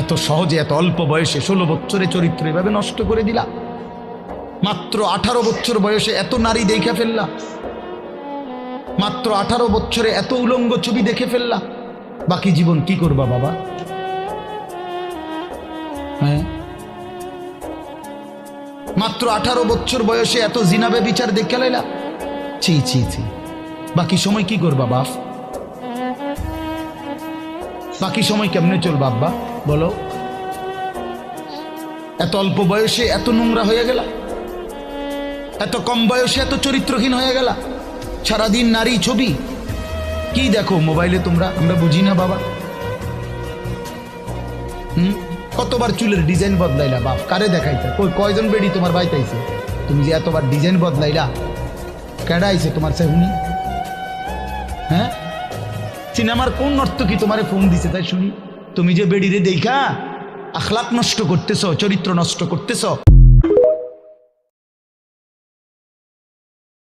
এত সহজে এত অল্প বয়সে 16 বছরে চরিত্র এভাবে নষ্ট করে দিলা। মাত্র 18 বছর বয়সে এত নারী দেখে ফেললা, মাত্র 18 বছরে এত উলঙ্গ ছবি দেখে ফেললা। বাকি জীবন কি করবা বাবা? হ্যাঁ, মাত্র 18 বছর বয়সে এত জিনাবে বিচার দেখে লাইলা। ছি ছি ছি। বাকি সময় কি করবা বাপ? বাকি সময় কেমনে চলবা আব্বা বলো? এত অল্প বয়সে এত নোংরা হয়ে গেলা, এত কম বয়সে এত চরিত্রহীন হয়ে গেলা। সারাদিন নারী ছবি কি দেখো মোবাইলে তোমরা, আমরা বুঝি না বাবা। কতবার চুলের ডিজাইন বদলাইলা বাপ? কারে দেখাইছে? কয়জন বেডি তোমার বাইতাইছে? তুমি যে এতবার ডিজাইন বদলাইলা, কেডা আইছে তোমার সেহুনি? হ্যাঁ, সিনেমার কোন নর্তকী তোমারে ফোন দিছে তাই শুনি? তুমি যে বেডিরে দেখা আখলাক নষ্ট করতেছ, চরিত্র নষ্ট করতেছ।